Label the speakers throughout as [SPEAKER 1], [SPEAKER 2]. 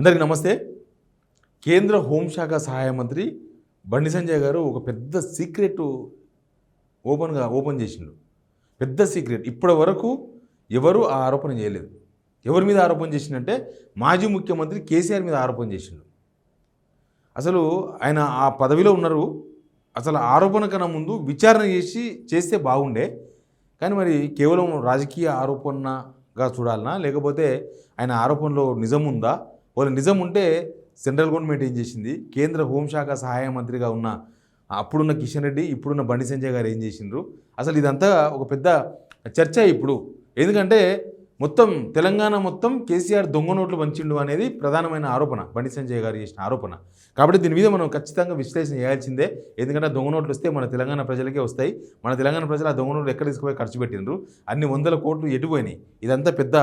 [SPEAKER 1] అందరికీ నమస్తే. కేంద్ర హోంశాఖ సహాయ మంత్రి బండి సంజయ్ గారు ఒక పెద్ద సీక్రెట్ ఓపెన్ చేసిండు. పెద్ద సీక్రెట్. ఇప్పటి వరకు ఎవరు ఆ ఆరోపణ చేయలేదు. ఎవరి మీద ఆరోపణ చేసిందంటే మాజీ ముఖ్యమంత్రి కేసీఆర్ మీద ఆరోపణ చేసిండు. అసలు ఆయన ఆ పదవిలో ఉన్నారు. అసలు ఆరోపణ కన్నా ముందు విచారణ చేస్తే బాగుండే. కానీ మరి కేవలం రాజకీయ ఆరోపణగా చూడాలనా, లేకపోతే ఆయన ఆరోపణలో నిజం ఉందా? వాళ్ళు నిజం ఉంటే సెంట్రల్ గవర్నమెంట్ ఏం చేసింది, కేంద్ర హోంశాఖ సహాయ మంత్రిగా ఉన్న అప్పుడున్న కిషన్ రెడ్డి, ఇప్పుడున్న బండి సంజయ్ గారు ఏం చేసిండ్రు? అసలు ఇదంతా ఒక పెద్ద చర్చ ఇప్పుడు. ఎందుకంటే మొత్తం తెలంగాణ మొత్తం కేసీఆర్ దొంగ నోట్లు పంచిండు అనేది ప్రధానమైన ఆరోపణ, బండి సంజయ్ గారు చేసిన ఆరోపణ. కాబట్టి దీని మీద మనం ఖచ్చితంగా విశ్లేషణ చేయాల్సిందే. ఎందుకంటే దొంగ నోట్లు వస్తే మన తెలంగాణ ప్రజలకే వస్తాయి. మన తెలంగాణ ప్రజలు ఆ దొంగ నోట్లు ఎక్కడ తీసుకుపోయి ఖర్చు పెట్టిండ్రు, అన్ని వందల కోట్లు ఎటుపోయినాయి, ఇదంతా పెద్ద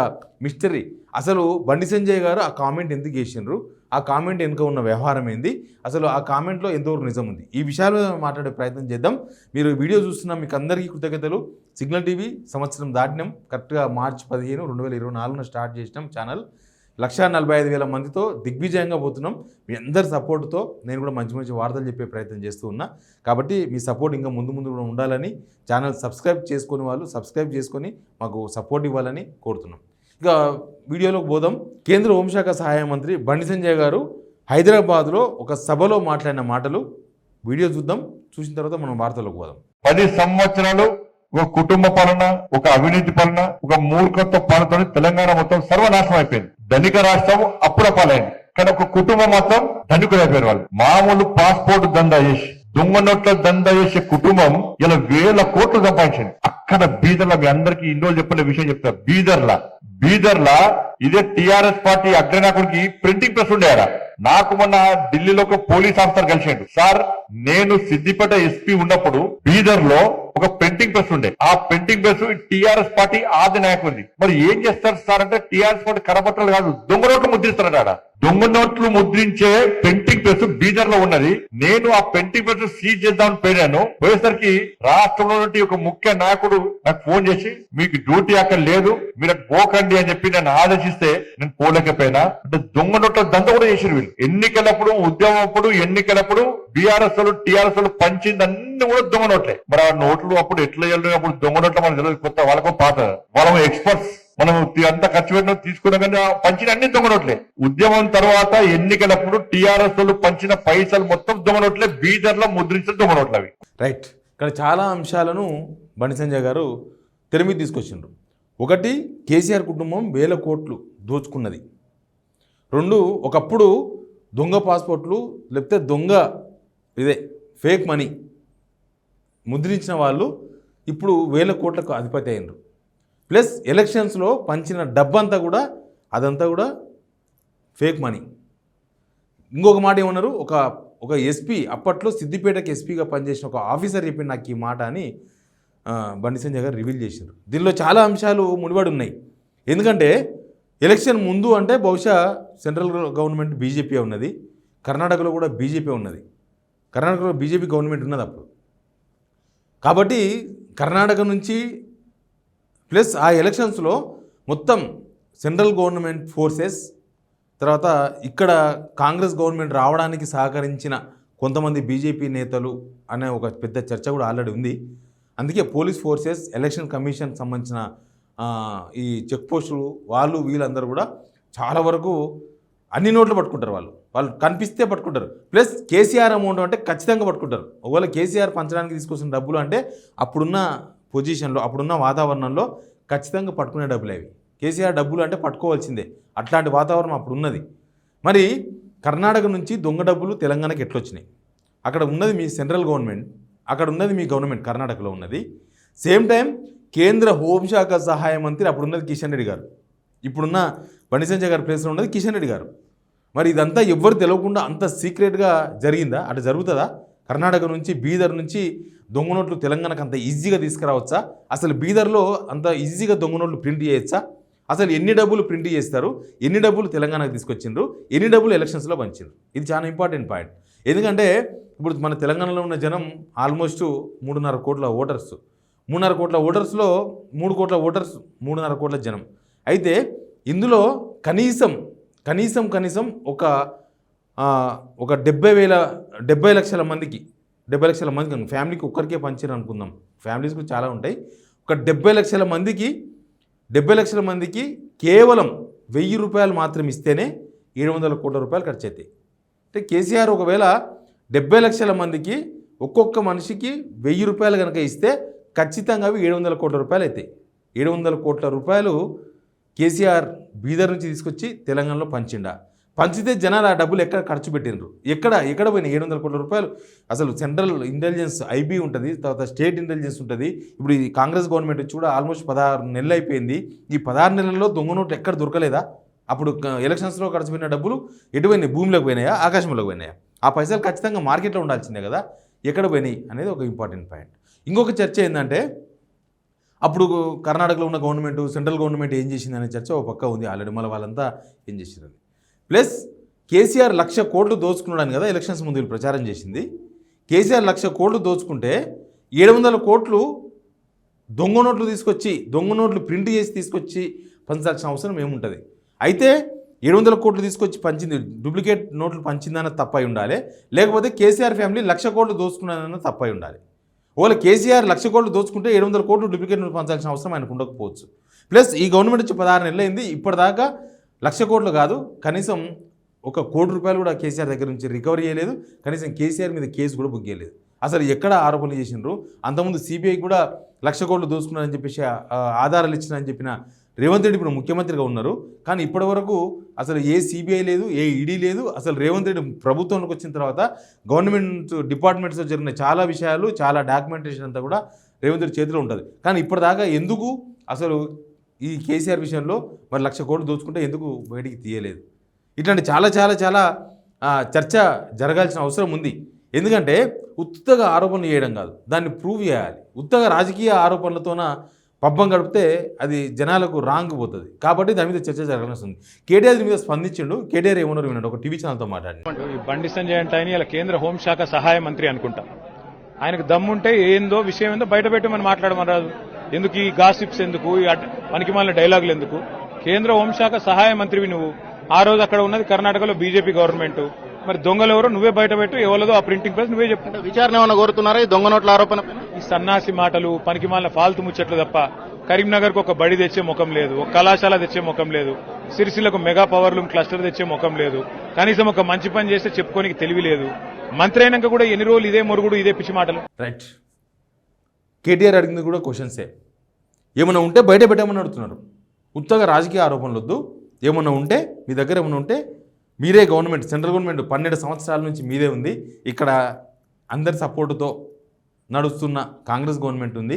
[SPEAKER 1] మిస్టరీ. అసలు బండి సంజయ్ గారు ఆ కామెంట్ ఎందుకు చేసిండ్రు, ఆ కామెంట్ వెనుక ఉన్న వ్యవహారం ఏంది, అసలు ఆ కామెంట్లో ఎంతవరకు నిజం ఉంది, ఈ విషయాలు మాట్లాడే ప్రయత్నం చేద్దాం. మీరు వీడియో చూస్తున్న మీకు అందరికీ కృతజ్ఞతలు. సిగ్నల్ టీవీ సంవత్సరం దాటినాం. కరెక్ట్గా మార్చి 15, 2024 స్టార్ట్ చేసినాం ఛానల్. 1,45,000 మందితో దిగ్విజయంగా పోతున్నాం. మీ అందరి సపోర్టుతో నేను కూడా మంచి మంచి వార్తలు చెప్పే ప్రయత్నం చేస్తూ ఉన్నా. కాబట్టి మీ సపోర్ట్ ఇంకా ముందు కూడా ఉండాలని, ఛానల్ సబ్స్క్రైబ్ చేసుకునే వాళ్ళు సబ్స్క్రైబ్ చేసుకొని మాకు సపోర్ట్ ఇవ్వాలని కోరుతున్నాం. ఇక వీడియోలోకి పోదాం. కేంద్ర హోంశాఖ సహాయ మంత్రి బండి సంజయ్ గారు హైదరాబాద్లో ఒక సభలో మాట్లాడిన మాటలు వీడియో చూద్దాం. చూసిన తర్వాత మనం వార్తలోకి పోదాం.
[SPEAKER 2] 10 సంవత్సరాలు ఒక కుటుంబ పాలన, ఒక అవినీతి పాలన, ఒక మూర్ఖత్వ పాలనతో తెలంగాణ మొత్తం సర్వనాశనం అయిపోయింది. ధనిక రాష్ట్రం అప్పుల పాలైంది. కానీ ఒక కుటుంబం మొత్తం ధనికులైపోయిన వాళ్ళు. మామూలు పాస్పోర్ట్ దందా చేసి, దొంగ నోట్ల దందా చేసే కుటుంబం ఇలా 1000 కోట్లు సంపాదించింది. అక్కడ బీదర్లా, మీ అందరికీ ఇన్నోళ్ళు చెప్పిన విషయం చెప్తా. బీదర్లా ఇదే టిఆర్ఎస్ పార్టీ అగ్రనాయకుడికి ప్రింటింగ్ ప్రెస్ ఉండేయారా. నాకు మొన్న ఢిల్లీలో ఒక పోలీస్ ఆఫీసర్ కలిసిండు. సార్, నేను సిద్దిపేట ఎస్పీ ఉన్నప్పుడు బీదర్ లో ఒక ప్రింటింగ్ ప్రెస్ ఉండే. ఆ ప్రింటింగ్ ప్రెస్ టిఆర్ఎస్ పార్టీ ఆది నాయకుడిది. మరి ఏం చేస్తారు సార్ అంటే, టిఆర్ఎస్ పార్టీ కరపత్రాలు కాదు, దొంగ నోట్లు ముద్రిస్తారట. దొంగ నోట్లు ముద్రించే ప్రింటింగ్ ప్రెస్ బీదర్ లో ఉన్నది. నేను ఆ ప్రింటింగ్ ప్రెస్ సీజ్ చేద్దామని పోయాను. పోయేసరికి రాష్ట్రంలో నుండి ఒక ముఖ్య నాయకుడు నాకు ఫోన్ చేసి, మీకు డ్యూటీ అక్కడ లేదు, మీరు పోకండి అని చెప్పి నన్ను ఆదేశిస్తే నేను పోలేకపోయినా. అంటే దొంగ నోట్ల దంద కూడా చేసారు వీళ్ళు. ఎన్నికలప్పుడు, ఉద్యమప్పుడు, ఎన్నికలప్పుడు బీఆర్ఎస్ వాళ్ళు టీఆర్ఎస్ వాళ్ళు పంచిందన్ని కూడా దొంగ నోట్లే. మరి ఆ నోట్లు అప్పుడు ఎట్లా వెళ్ళినప్పుడు అప్పుడు దొంగ నోట్ల మనకు తెలియదు, కొత్త వాళ్ళకు పాత, వాళ్ళ ఎక్స్పర్ట్స్. మనం అంత ఖర్చు పెట్టిన తీసుకున్నా కానీ పంచిన అన్ని దొంగ నోట్లే. ఉద్యమం తర్వాత ఎన్నికలప్పుడు టీఆర్ఎస్ వాళ్ళు పంచిన పైసలు మొత్తం దొంగ నోట్లే. బీదర్ లో ముద్రించిన దొంగ నోట్లు అవి.
[SPEAKER 1] రైట్. ఇక్కడ చాలా అంశాలను బండి సంజయ్ గారు తెర మీద తీసుకొచ్చిండ్రు. ఒకటి, కేసీఆర్ కుటుంబం 1000 కోట్లు దోచుకున్నది. 2, ఒకప్పుడు దొంగ పాస్పోర్ట్లు లేకపోతే దొంగ ఫేక్ మనీ ముద్రించిన వాళ్ళు ఇప్పుడు 1000 కోట్లకు అధిపతి అయినరు. ప్లస్ ఎలక్షన్స్లో పంచిన డబ్బంతా కూడా అదంతా కూడా ఫేక్ మనీ. ఇంకొక మాట ఏమన్నారు, ఒక ఎస్పీ, అప్పట్లో సిద్దిపేటకి ఎస్పీగా పనిచేసిన ఒక ఆఫీసర్ చెప్పింది నాకు ఈ మాట అని బండి సంజయ్ గారు రివీల్ చేశారు. దీనిలో చాలా అంశాలు ముడిపడి ఉన్నాయి. ఎందుకంటే ఎలక్షన్ ముందు అంటే బహుశా సెంట్రల్ గవర్నమెంట్ బీజేపీ ఉన్నది, కర్ణాటకలో కూడా బీజేపీ ఉన్నది. కర్ణాటకలో బీజేపీ గవర్నమెంట్ ఉన్నది అప్పుడు. కాబట్టి కర్ణాటక నుంచి ప్లస్ ఆ ఎలక్షన్స్లో మొత్తం సెంట్రల్ గవర్నమెంట్ ఫోర్సెస్, తర్వాత ఇక్కడ కాంగ్రెస్ గవర్నమెంట్ రావడానికి సహకరించిన కొంతమంది బీజేపీ నేతలు అనే ఒక పెద్ద చర్చ కూడా ఆల్రెడీ ఉంది. అందుకే పోలీస్ ఫోర్సెస్, ఎలక్షన్ కమిషన్ సంబంధించిన ఈ చెక్ పోస్టులు, వీళ్ళందరూ కూడా చాలా వరకు అన్ని నోట్లు పట్టుకుంటారు. వాళ్ళు కనిపిస్తే పట్టుకుంటారు. ప్లస్ కేసీఆర్ అమౌంట్ అంటే ఖచ్చితంగా పట్టుకుంటారు. ఒకవేళ కేసీఆర్ పంచడానికి తీసుకొచ్చిన డబ్బులు అంటే అప్పుడున్న పొజిషన్లో, అప్పుడున్న వాతావరణంలో ఖచ్చితంగా పట్టుకునే డబ్బులు అవి. కేసీఆర్ డబ్బులు అంటే పట్టుకోవాల్సిందే. అట్లాంటి వాతావరణం అప్పుడు ఉన్నది. మరి కర్ణాటక నుంచి దొంగ డబ్బులు తెలంగాణకి ఎట్లొచ్చినాయి? అక్కడ ఉన్నది మీ సెంట్రల్ గవర్నమెంట్, అక్కడ ఉన్నది మీ గవర్నమెంట్, కర్ణాటకలో ఉన్నది. సేమ్ టైం కేంద్ర హోంశాఖ సహాయ మంత్రి అప్పుడు ఉన్నది కిషన్ రెడ్డి గారు, ఇప్పుడున్న బండి సంజయ్ గారి ప్లేస్లో ఉన్నది కిషన్ రెడ్డి గారు. మరి ఇదంతా ఎవ్వరు తెలియకుండా అంత సీక్రెట్గా జరిగిందా? అటు జరుగుతుందా? కర్ణాటక నుంచి, బీదర్ నుంచి దొంగ నోట్లు తెలంగాణకు అంత ఈజీగా తీసుకురావచ్చా? అసలు బీదర్లో అంత ఈజీగా దొంగ నోట్లు ప్రింట్ చేయొచ్చా? అసలు ఎన్ని డబ్బులు ప్రింట్ చేస్తారు, ఎన్ని డబ్బులు తెలంగాణకు తీసుకొచ్చిండ్రు, ఎన్ని డబ్బులు ఎలక్షన్స్లో పంచిండ్రు? ఇది చాలా ఇంపార్టెంట్ పాయింట్. ఎందుకంటే ఇప్పుడు మన తెలంగాణలో ఉన్న జనం ఆల్మోస్ట్ 3.5 కోట్ల ఓటర్స్. 3.5 కోట్ల ఓటర్స్లో 3 కోట్ల ఓటర్స్ 3.5 కోట్ల జనం. అయితే ఇందులో కనీసం కనీసం ఒక 70 లక్షల మందికి ఫ్యామిలీకి ఒక్కరికే పంచారు అనుకుందాం, ఫ్యామిలీస్ కూడా చాలా ఉంటాయి. ఒక 70 లక్షల మందికి కేవలం 1000 రూపాయలు మాత్రం ఇస్తేనే 700 కోట్ల రూపాయలు ఖర్చు అవుతాయి. అంటే కేసీఆర్ ఒకవేళ 70 లక్షల మందికి ఒక్కొక్క మనిషికి 1000 రూపాయలు కనుక ఇస్తే ఖచ్చితంగా అవి 700 కోట్ల రూపాయలు అవుతాయి. 700 కోట్ల రూపాయలు కేసీఆర్ బీదర్ నుంచి తీసుకొచ్చి తెలంగాణలో పంచితే జనాలు ఆ డబ్బులు ఎక్కడ ఖర్చు పెట్టినరు, ఎక్కడ పోయినాయి 700 కోట్ల రూపాయలు? అసలు సెంట్రల్ ఇంటెలిజెన్స్ ఐబీ ఉంటుంది, తర్వాత స్టేట్ ఇంటెలిజెన్స్ ఉంటుంది. ఇప్పుడు ఈ కాంగ్రెస్ గవర్నమెంట్ వచ్చి కూడా ఆల్మోస్ట్ 16 నెలలు అయిపోయింది. ఈ 16 నెలల్లో దొంగ నోట్లు ఎక్కడ దొరకలేదా? అప్పుడు ఎలక్షన్స్లో ఖర్చు పెట్టిన డబ్బులు ఎటు పోయినాయి? భూమిలోకి పోయినాయా, ఆకాశంలోకి పోయినాయా? ఆ పైసలు ఖచ్చితంగా మార్కెట్లో ఉండాల్సిందే కదా, ఎక్కడ పోయినాయి అనేది ఒక ఇంపార్టెంట్ పాయింట్. ఇంకొక చర్చ ఏంటంటే, అప్పుడు కర్ణాటకలో ఉన్న గవర్నమెంట్, సెంట్రల్ గవర్నమెంట్ ఏం చేసింది అనే చర్చ ఒక పక్క ఉంది ఆల్రెడీ. మళ్ళీ వాళ్ళంతా ఏం చేసిందని. ప్లస్ కేసీఆర్ 1,00,000 కోట్లు దోచుకున్నాడని కదా ఎలక్షన్స్ ముందు వీళ్ళు ప్రచారం చేసింది. కేసీఆర్ 1,00,000 కోట్లు దోచుకుంటే 700 కోట్లు దొంగ నోట్లు ప్రింట్ చేసి తీసుకొచ్చి పంచాల్సిన అవసరం ఏముంటుంది? అయితే 700 కోట్లు తీసుకొచ్చి పంచింది, డూప్లికేట్ నోట్లు పంచిందన్న తప్పై ఉండాలి, లేకపోతే కేసీఆర్ ఫ్యామిలీ 1,00,000 కోట్లు దోచుకున్నాదన్న తప్పై ఉండాలి. ఒకవేళ కేసీఆర్ 1,00,000 కోట్లు దోచుకుంటే 700 కోట్లు డూప్లికేట్ నోట్లు పంచాల్సిన అవసరం ఆయనకు ఉండకపోవచ్చు. ప్లస్ ఈ గవర్నమెంట్ వచ్చి 16 నెలలు అయింది, ఇప్పటిదాకా 1,00,000 కోట్లు కాదు, కనీసం 1 కోటి రూపాయలు కూడా కేసీఆర్ దగ్గర నుంచి రికవరీ చేయలేదు, కనీసం కేసీఆర్ మీద కేసు కూడా బుక్ చేయలేదు. అసలు ఎక్కడ ఆరోపణలు చేసినారు? అంతకుముందు సిబిఐ కూడా 1,00,000 కోట్లు దోచుకున్నారని చెప్పేసి ఆధారాలు ఇచ్చినారని చెప్పిన రేవంత్ రెడ్డి ఇప్పుడు ముఖ్యమంత్రిగా ఉన్నారు, కానీ ఇప్పటి వరకు అసలు ఏ సిబిఐ లేదు, ఏ ఈడీ లేదు. అసలు రేవంత్ రెడ్డి ప్రభుత్వంలోకి వచ్చిన తర్వాత గవర్నమెంట్ డిపార్ట్మెంట్స్లో జరిగిన చాలా విషయాలు, చాలా డాక్యుమెంటేషన్ అంతా కూడా రేవంత్ రెడ్డి చేతిలో ఉంటుంది. కానీ ఇప్పటిదాకా ఎందుకు అసలు ఈ కేసీఆర్ విషయంలో మరి 1,00,000 కోట్లు దోచుకుంటే ఎందుకు బయటికి తీయలేదు? ఇట్లాంటి చాలా చాలా చాలా చర్చ జరగాల్సిన అవసరం ఉంది. ఎందుకంటే ఉత్తగా ఆరోపణలు చేయడం కాదు, దాన్ని ప్రూవ్ చేయాలి. ఉత్తగా రాజకీయ ఆరోపణలతోన పబ్బం గడిపితే అది జనాలకు రాంగ్ పోతుంది. కాబట్టి దాని మీద చర్చ జరగాల్సి ఉంది. కేటీఆర్ మీద స్పందించిండు. కేటీఆర్ ఏమన్నారు వినండి, ఒక టీవీ ఛానల్తో మాట్లాడి.
[SPEAKER 3] బండి సంజయ్ అంటే ఆయన ఇలా కేంద్ర హోంశాఖ సహాయ మంత్రి అనుకుంటా. ఆయనకు దమ్ముంటే ఏందో విషయం ఏందో బయట పెట్టమని మాట్లాడమని రాదు. ఎందుకు ఈ గాసిప్స్, ఎందుకు ఈ పనికిమాలిన డైలాగులు ఎందుకు? కేంద్ర హోంశాఖ సహాయ మంత్రివి నువ్వు. ఆ రోజు అక్కడ ఉన్నది కర్ణాటకలో బీజేపీ గవర్నమెంట్. మరి దొంగలు ఎవరో నువ్వే బయట పెట్టు, ఎవరిదో ఆ ప్రింటింగ్ ప్రెస్ నువ్వే చెప్పు.
[SPEAKER 4] విచారణ ఏమైనా కోరుతున్నారా ఈ దొంగ నోట్ల ఆరోపణ?
[SPEAKER 3] ఈ సన్నాసి మాటలు, పనికిమాలిన ఫాల్తు ముచ్చట్లు తప్ప కరీంనగర్ కు ఒక బడి తెచ్చే ముఖం లేదు, ఒక కళాశాల తెచ్చే ముఖం లేదు, సిరిసిల్లకు మెగా పవర్ లూమ్ క్లస్టర్ తెచ్చే ముఖం లేదు, కనీసం ఒక మంచి పని చేస్తే చెప్పుకోనికి తెలివి లేదు. మంత్రి అయినాక కూడా ఎన్ని రోజులు ఇదే మొరుగుడు, ఇదే పిచ్చి మాటలు.
[SPEAKER 1] రైట్. కేటీఆర్ అడిగింది కూడా క్వశ్చన్సే. ఏమన్నా ఉంటే బయట పెట్టమని అడుగుతున్నారు. ఉత్తగా రాజకీయ ఆరోపణలు వద్దు. ఏమన్నా ఉంటే మీ దగ్గర ఏమన్నా ఉంటే మీరే గవర్నమెంట్, సెంట్రల్ గవర్నమెంట్ 12 సంవత్సరాల నుంచి మీదే ఉంది. ఇక్కడ అందరి సపోర్టుతో నడుస్తున్న కాంగ్రెస్ గవర్నమెంట్ ఉంది,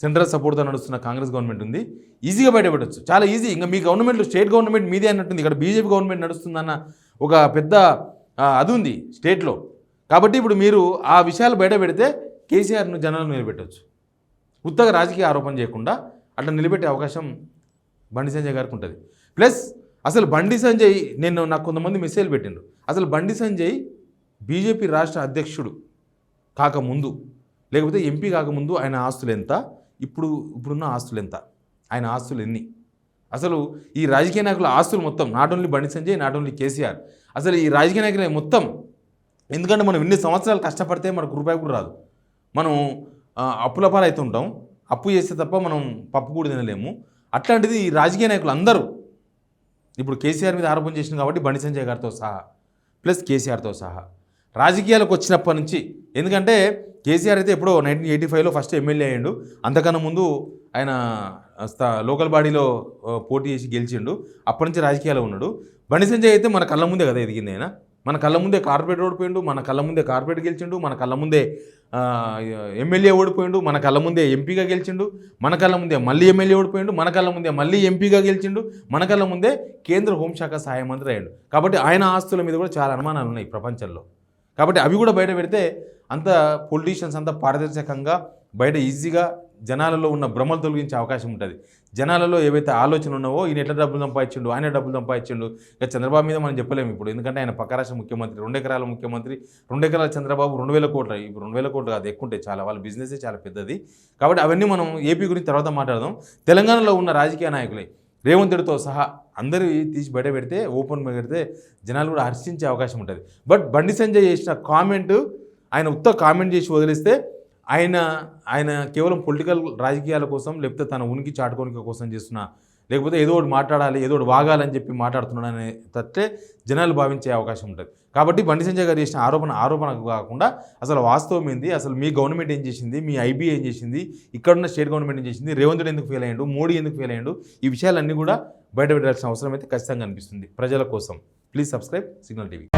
[SPEAKER 1] సెంట్రల్ సపోర్ట్తో నడుస్తున్న కాంగ్రెస్ గవర్నమెంట్ ఉంది. ఈజీగా బయటపెట్టచ్చు, చాలా ఈజీ. ఇంకా మీ గవర్నమెంట్, స్టేట్ గవర్నమెంట్ మీదే అన్నట్టుంది. ఇక్కడ బీజేపీ గవర్నమెంట్ నడుస్తుందన్న ఒక పెద్ద అది ఉంది స్టేట్లో. కాబట్టి ఇప్పుడు మీరు ఆ విషయాలు బయట పెడితే కేసీఆర్ను జనాలు నిలబెట్టవచ్చు. ఉత్తగా రాజకీయ ఆరోపణ చేయకుండా అట్లా నిలబెట్టే అవకాశం బండి సంజయ్ గారికి ఉంటుంది. ప్లస్ అసలు బండి సంజయ్, నాకు కొంతమంది మెసేజ్ పెట్టిండ్రు, అసలు బండి సంజయ్ బీజేపీ రాష్ట్ర అధ్యక్షుడు కాకముందు, లేకపోతే ఎంపీ కాకముందు ఆయన ఆస్తులు ఎంత, ఇప్పుడున్న ఆస్తులు ఎంత, ఆయన ఆస్తులు ఎన్ని, అసలు ఈ రాజకీయ నాయకుల ఆస్తులు మొత్తం, not only Bandi Sanjay, not only KCR, అసలు ఈ రాజకీయ నాయకుల మొత్తం. ఎందుకంటే మనం ఇన్ని సంవత్సరాలు కష్టపడితే మనకు రూపాయి కూడా రాదు. మనం అప్పుల పాలు అవుతుంటాం, అప్పు చేస్తే తప్ప మనం పప్పు కూడా తినలేము. అట్లాంటిది ఈ రాజకీయ నాయకులు అందరూ ఇప్పుడు కేసీఆర్ మీద ఆరోపణ చేసింది కాబట్టి బండి సంజయ్ గారితో సహా, ప్లస్ కేసీఆర్తో సహా రాజకీయాలకు వచ్చినప్పటి నుంచి, ఎందుకంటే కేసీఆర్ అయితే ఎప్పుడో 1985లో ఫస్ట్ ఎమ్మెల్యే అయ్యిండు. అంతకన్నా ముందు ఆయన లోకల్ బాడీలో పోటీ చేసి గెలిచిండు. అప్పటి నుంచి రాజకీయాల్లో ఉన్నాడు. బండి సంజయ్ అయితే మన కళ్ళ ముందే కదా ఎదిగింది. ఆయన మన కళ్ళ ముందే కార్పొరేట్ ఓడిపోయిండు, మన కళ్ళ ముందే కార్పొరేట్ గెలిచిండు, మన కళ్ళ ముందే ఎమ్మెల్యే ఓడిపోయిండు, మన కళ్ళ ముందే ఎంపీగా గెలిచిండు, మన కళ్ళ ముందే మళ్ళీ ఎమ్మెల్యే ఓడిపోయిండు, మన కళ్ళ ముందే మళ్ళీ ఎంపీగా గెలిచిండు, మన కళ్ళ ముందే కేంద్ర హోంశాఖ సహాయ మంత్రి అయ్యాడు. కాబట్టి ఆయన ఆస్తుల మీద కూడా చాలా అనుమానాలు ఉన్నాయి ప్రపంచంలో. కాబట్టి అవి కూడా బయట పెడితే అంత పొలిటీషియన్స్ అంతా పారదర్శకంగా బయట ఈజీగా జనాలలో ఉన్న భ్రమలు తొలగించే అవకాశం ఉంటుంది. జనాలలో ఏవైతే ఆలోచన ఉన్నావో, ఈయన ఎట్లా డబ్బులు సంపాదించిండు, ఆయన డబ్బులు సంపాదించిండు, ఇక చంద్రబాబు మీద మనం చెప్పలేము ఇప్పుడు. ఎందుకంటే ఆయన పక్క రాష్ట్ర ముఖ్యమంత్రి, 2 ఎకరాల ముఖ్యమంత్రి, 2 ఎకరాల చంద్రబాబు 2,000 కోట్లు. ఇప్పుడు 2,000 కోట్లు కాదు, ఎక్కువ ఉంటాయి చాలా, వాళ్ళ బిజినెసే చాలా పెద్దది. కాబట్టి అవన్నీ మనం ఏపీ గురించి తర్వాత మాట్లాడదాం. తెలంగాణలో ఉన్న రాజకీయ నాయకులే రేవంత్ రెడ్డితో సహా అందరూ తీసి బయట పెడితే ఓపెన్ పెడితే జనాలు కూడా హర్షించే అవకాశం ఉంటుంది. బట్ బండి సంజయ్ చేసిన కామెంట్ ఆయన కామెంట్ చేసి వదిలేస్తే ఆయన కేవలం పొలిటికల్ రాజకీయాల కోసం లేకపోతే తన ఉనికి చాటుకోనిక కోసం చేస్తున్న లేకపోతే ఏదో ఒకటి మాట్లాడాలి ఏదో ఒకటి వాగాలని చెప్పి మాట్లాడుతున్నాడనే తట్టే జనాలు భావించే అవకాశం ఉంటుంది. కాబట్టి బండి సంజయ్ గారు చేసిన ఆరోపణ కాకుండా అసలు వాస్తవం ఏంది, అసలు మీ గవర్నమెంట్ ఏం చేసింది, మీ ఐబీ ఏం చేసింది, ఇక్కడున్న స్టేట్ గవర్నమెంట్ ఏం చేసింది, రేవంత్ రెడ్డి ఎందుకు ఫెయిల్ అయ్యాడు, మోడీ ఎందుకు ఫెయిల్ అయ్యాడు, ఈ విషయాలన్నీ కూడా బయట పెట్టాల్సిన అవసరం అయితే ఖచ్చితంగా అనిపిస్తుంది ప్రజల కోసం. Please subscribe signal TV.